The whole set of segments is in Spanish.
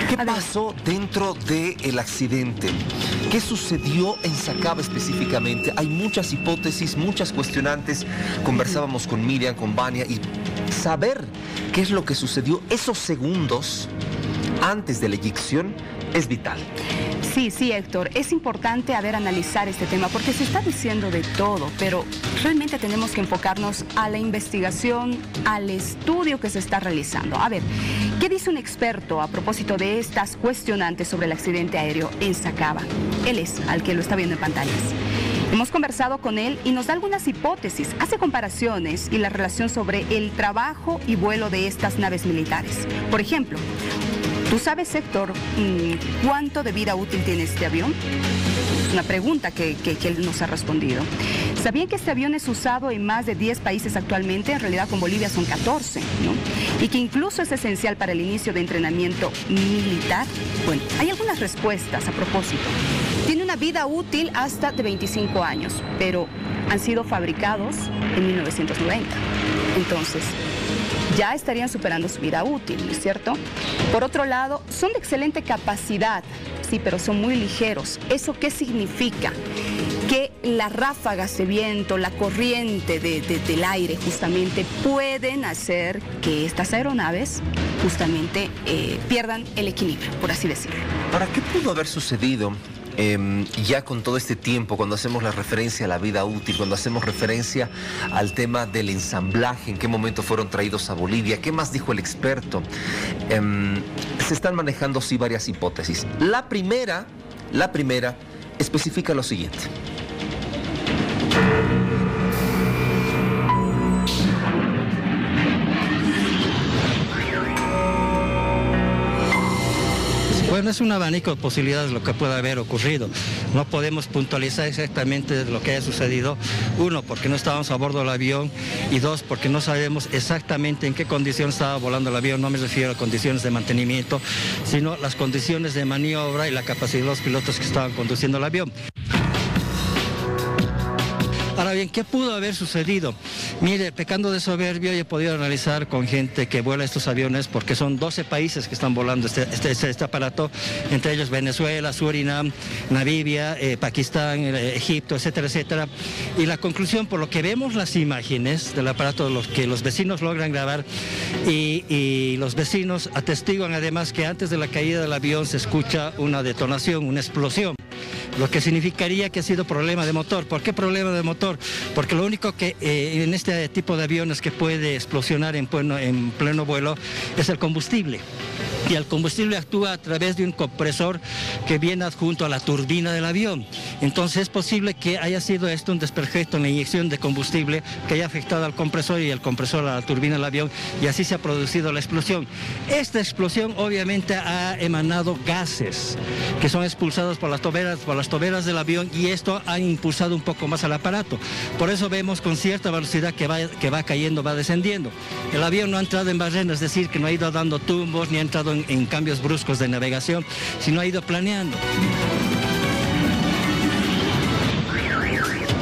¿Qué pasó dentro del accidente? ¿Qué sucedió en Sacaba específicamente? Hay muchas hipótesis, muchas cuestionantes. Conversábamos con Miriam, con Vania, y saber qué es lo que sucedió esos segundos antes de la eyección es vital. Sí, Héctor, es importante analizar este tema porque se está diciendo de todo, pero realmente tenemos que enfocarnos a la investigación, al estudio que se está realizando. A ver, ¿qué dice un experto a propósito de estas cuestionantes sobre el accidente aéreo en Sacaba? Él es, al que lo está viendo en pantallas. Hemos conversado con él y nos da algunas hipótesis, hace comparaciones y la relación sobre el trabajo y vuelo de estas naves militares. Por ejemplo, ¿tú sabes, Héctor, cuánto de vida útil tiene este avión? Es una pregunta que él nos ha respondido. ¿Sabían que este avión es usado en más de 10 países actualmente? En realidad con Bolivia son 14, ¿no? Y que incluso es esencial para el inicio de entrenamiento militar. Bueno, hay algunas respuestas a propósito. Tiene una vida útil hasta de 25 años, pero han sido fabricados en 1990. Entonces, ya estarían superando su vida útil, ¿no es cierto? Por otro lado, son de excelente capacidad, sí, pero son muy ligeros. ¿Eso qué significa? Que las ráfagas de viento, la corriente del aire justamente pueden hacer que estas aeronaves justamente pierdan el equilibrio, por así decirlo. ¿Para qué pudo haber sucedido? Ya con todo este tiempo, cuando hacemos la referencia a la vida útil, cuando hacemos referencia al tema del ensamblaje, en qué momento fueron traídos a Bolivia, ¿qué más dijo el experto? Se están manejando sí varias hipótesis. La primera especifica lo siguiente. Bueno, es un abanico de posibilidades lo que puede haber ocurrido. No podemos puntualizar exactamente lo que haya sucedido. Uno, porque no estábamos a bordo del avión, y dos, porque no sabemos exactamente en qué condiciones estaba volando el avión. No me refiero a condiciones de mantenimiento, sino las condiciones de maniobra y la capacidad de los pilotos que estaban conduciendo el avión. Ahora bien, ¿qué pudo haber sucedido? Mire, pecando de soberbio, yo he podido analizar con gente que vuela estos aviones, porque son 12 países que están volando este aparato, entre ellos Venezuela, Surinam, Namibia, Pakistán, Egipto, etcétera, etcétera. Y la conclusión, por lo que vemos las imágenes del aparato, los que los vecinos logran grabar, y los vecinos atestiguan además que antes de la caída del avión se escucha una detonación, una explosión, lo que significaría que ha sido problema de motor. ¿Por qué problema de motor? Porque lo único que en este tipo de aviones que puede explosionar en pleno vuelo es el combustible. Y el combustible actúa a través de un compresor que viene adjunto a la turbina del avión. Entonces es posible que haya sido esto un desperfecto en la inyección de combustible que haya afectado al compresor y el compresor a la turbina del avión, y así se ha producido la explosión. Esta explosión obviamente ha emanado gases que son expulsados por las toberas del avión, y esto ha impulsado un poco más al aparato. Por eso vemos con cierta velocidad que va cayendo, va descendiendo. El avión no ha entrado en barrena, es decir, que no ha ido dando tumbos ni ha entrado en cambios bruscos de navegación, sino ha ido planeando.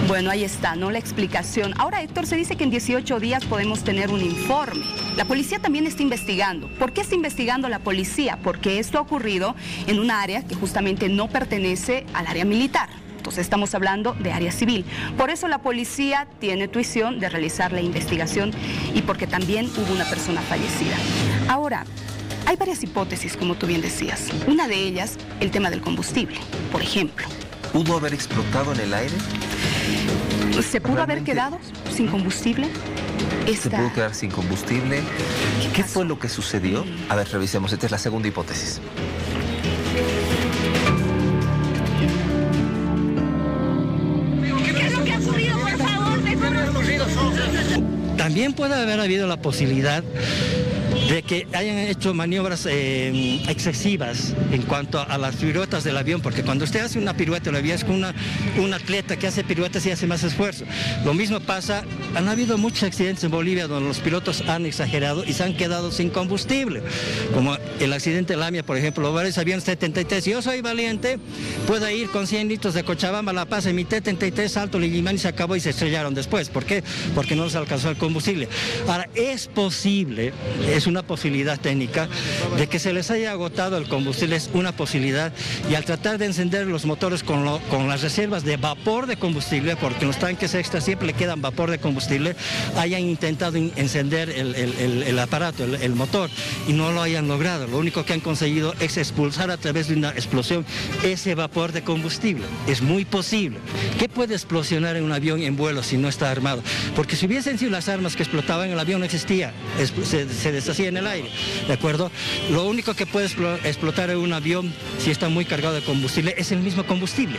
Bueno, ahí está, ¿no? La explicación. Ahora, Héctor, se dice que en 18 días podemos tener un informe. La policía también está investigando. ¿Por qué está investigando la policía? Porque esto ha ocurrido en un área que justamente no pertenece al área militar. Entonces estamos hablando de área civil. Por eso la policía tiene tuición de realizar la investigación, y porque también hubo una persona fallecida. Ahora, hay varias hipótesis, como tú bien decías. Una de ellas, el tema del combustible, por ejemplo. ¿Pudo haber explotado en el aire? ¿Se pudo haber quedado sin combustible? ¿Se pudo quedar sin combustible? ¿Qué fue lo que sucedió? A ver, revisemos. Esta es la segunda hipótesis. ¿Qué es lo que ha ocurrido, por favor? También puede haber habido la posibilidad de que hayan hecho maniobras excesivas en cuanto a las piruetas del avión, porque cuando usted hace una pirueta del avión es como un atleta que hace piruetas y hace más esfuerzo. Lo mismo pasa, han habido muchos accidentes en Bolivia donde los pilotos han exagerado y se han quedado sin combustible, como el accidente de Lamia, por ejemplo, varios aviones T-33. Si yo soy valiente, puedo ir con 100 litros de Cochabamba a La Paz en mi T-33, salto Lillimán y se acabó, y se estrellaron después. ¿Por qué? Porque no les alcanzó el combustible. Ahora, es posible, es una la posibilidad técnica de que se les haya agotado el combustible, es una posibilidad, y al tratar de encender los motores con las reservas de vapor de combustible, porque en los tanques extras siempre le quedan vapor de combustible, hayan intentado encender el aparato, el motor, y no lo hayan logrado. Lo único que han conseguido es expulsar a través de una explosión ese vapor de combustible. Es muy posible. ¿Qué puede explosionar en un avión en vuelo si no está armado? Porque si hubiesen sido las armas que explotaban, el avión no existía, se deshacía en el aire, ¿de acuerdo? Lo único que puede explotar en un avión, si está muy cargado de combustible, es el mismo combustible.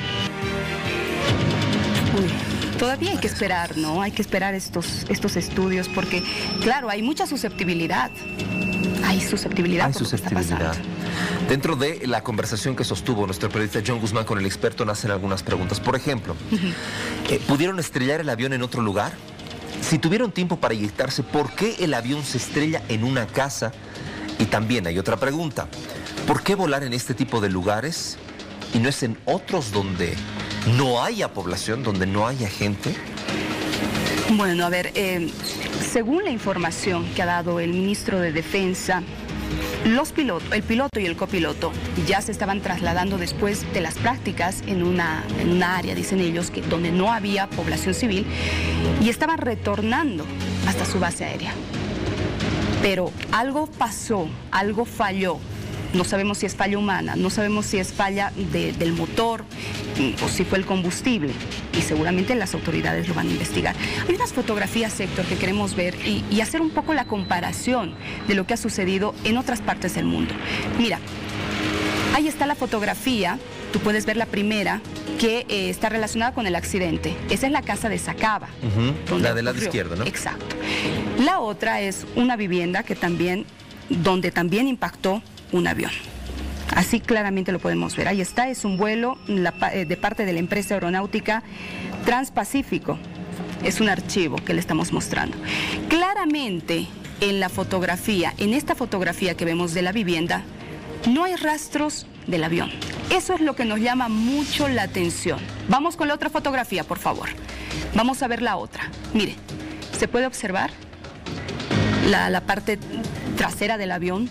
Todavía hay que esperar, ¿no? Hay que esperar estos estudios porque, claro, hay mucha susceptibilidad. Hay susceptibilidad. Hay susceptibilidad. Dentro de la conversación que sostuvo nuestro periodista John Guzmán con el experto, nacen algunas preguntas. Por ejemplo, ¿pudieron estrellar el avión en otro lugar? Si tuvieron tiempo para inyectarse, ¿por qué el avión se estrella en una casa? Y también hay otra pregunta. ¿Por qué volar en este tipo de lugares y no es en otros donde no haya población, donde no haya gente? Bueno, a ver, según la información que ha dado el ministro de Defensa, el piloto y el copiloto ya se estaban trasladando después de las prácticas en una área, dicen ellos, donde no había población civil, y estaban retornando hasta su base aérea. Pero algo pasó, algo falló. No sabemos si es falla humana, no sabemos si es falla del motor o si fue el combustible. Y seguramente las autoridades lo van a investigar. Hay unas fotografías, Héctor, que queremos ver y hacer un poco la comparación de lo que ha sucedido en otras partes del mundo. Mira, ahí está la fotografía, tú puedes ver la primera, que está relacionada con el accidente. Esa es la casa de Sacaba. La del lado izquierdo, ¿no? Exacto. La otra es una vivienda donde también impactó un avión. Así claramente lo podemos ver. Ahí está, es un vuelo de parte de la empresa aeronáutica Transpacífico. Es un archivo que le estamos mostrando. Claramente en la fotografía, en esta fotografía que vemos de la vivienda, no hay rastros del avión. Eso es lo que nos llama mucho la atención. Vamos con la otra fotografía, por favor. Vamos a ver la otra. Mire, se puede observar la parte trasera del avión,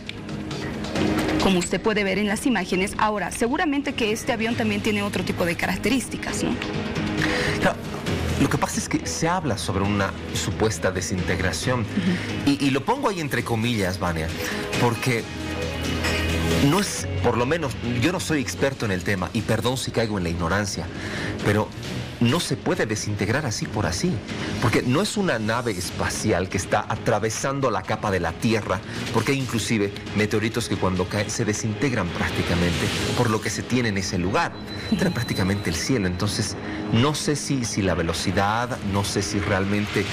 como usted puede ver en las imágenes. Ahora, seguramente que este avión también tiene otro tipo de características, ¿no? Claro, lo que pasa es que se habla sobre una supuesta desintegración. Y lo pongo ahí entre comillas, Vania, porque no es, por lo menos, yo no soy experto en el tema, y perdón si caigo en la ignorancia, pero no se puede desintegrar así por así, porque no es una nave espacial que está atravesando la capa de la Tierra, porque hay inclusive meteoritos que cuando caen se desintegran prácticamente por lo que se tiene en ese lugar. Era prácticamente el cielo. Entonces no sé si la velocidad, no sé si realmente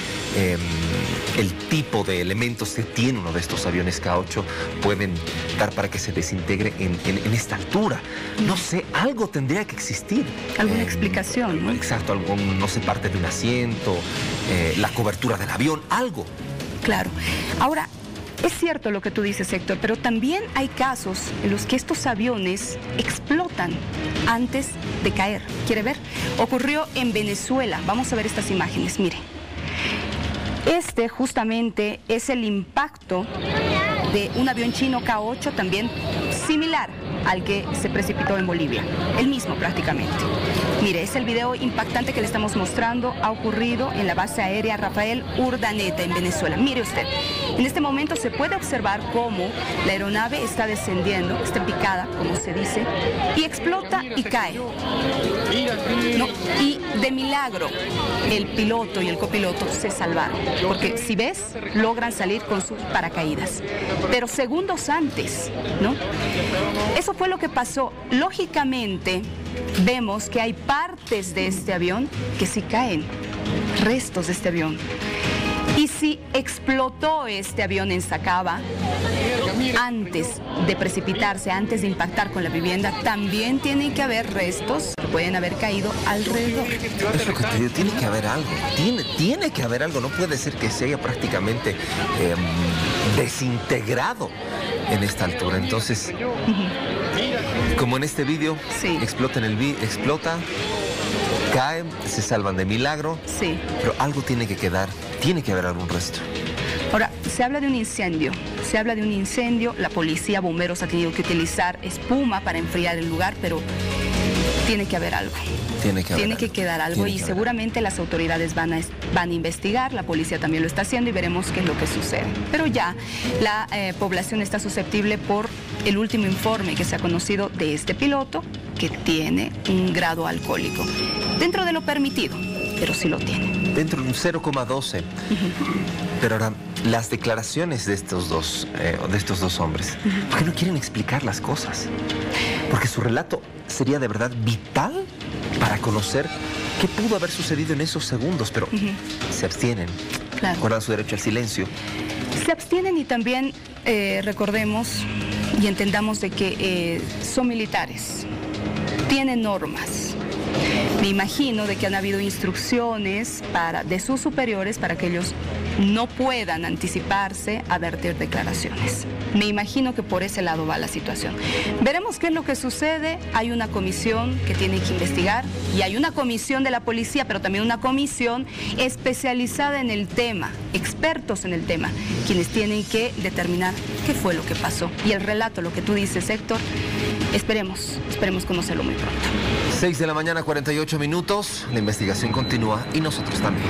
el tipo de elementos que tiene uno de estos aviones K-8 pueden dar para que se desintegre en esta altura. No sé, algo tendría que existir. ¿Alguna explicación, no? Exacto, no sé, parte de un asiento, la cobertura del avión, algo. Claro. Ahora, es cierto lo que tú dices, Héctor, pero también hay casos en los que estos aviones explotan antes de caer. ¿Quiere ver? Ocurrió en Venezuela. Vamos a ver estas imágenes, mire. Este justamente es el impacto de un avión chino K-8, también similar al que se precipitó en Bolivia, el mismo prácticamente. Mire, es el video impactante que le estamos mostrando, ha ocurrido en la base aérea Rafael Urdaneta en Venezuela. Mire usted, en este momento se puede observar cómo la aeronave está descendiendo, está picada, como se dice, y explota y cae. No, y de milagro, el piloto y el copiloto se salvaron, porque si ves, logran salir con sus paracaídas. Pero segundos antes, ¿no? Eso fue lo que pasó. Lógicamente, vemos que hay partes de este avión que sí caen, restos de este avión. Y si explotó este avión en Sacaba, antes de precipitarse, antes de impactar con la vivienda, también tienen que haber restos que pueden haber caído alrededor. Es lo que te digo, tiene que haber algo, tiene que haber algo, no puede ser que se haya prácticamente desintegrado en esta altura. Entonces, como en este vídeo, sí, explota, caen, se salvan de milagro, sí, pero algo tiene que quedar, tiene que haber algún resto. Ahora, se habla de un incendio, Se habla de un incendio, la policía, bomberos ha tenido que utilizar espuma para enfriar el lugar, pero tiene que haber algo. Tiene que quedar algo y seguramente las autoridades van a investigar, la policía también lo está haciendo y veremos qué es lo que sucede. Pero ya la población está susceptible por el último informe que se ha conocido de este piloto que tiene un grado alcohólico. Dentro de lo permitido, pero sí lo tiene. Dentro de un 0,12. Pero ahora, las declaraciones de estos dos hombres, ¿por qué no quieren explicar las cosas? Porque su relato sería de verdad vital para conocer qué pudo haber sucedido en esos segundos, pero se abstienen. Claro. Guardan su derecho al silencio. Se abstienen y también recordemos y entendamos de que son militares, tienen normas. Me imagino de que han habido instrucciones de sus superiores para que ellos no puedan anticiparse a verter declaraciones. Me imagino que por ese lado va la situación. Veremos qué es lo que sucede. Hay una comisión que tiene que investigar y hay una comisión de la policía, pero también una comisión especializada en el tema, expertos en el tema, quienes tienen que determinar qué fue lo que pasó. Y el relato, lo que tú dices, Héctor, esperemos conocerlo muy pronto. 6 de la mañana, 48 minutos. La investigación continúa y nosotros también.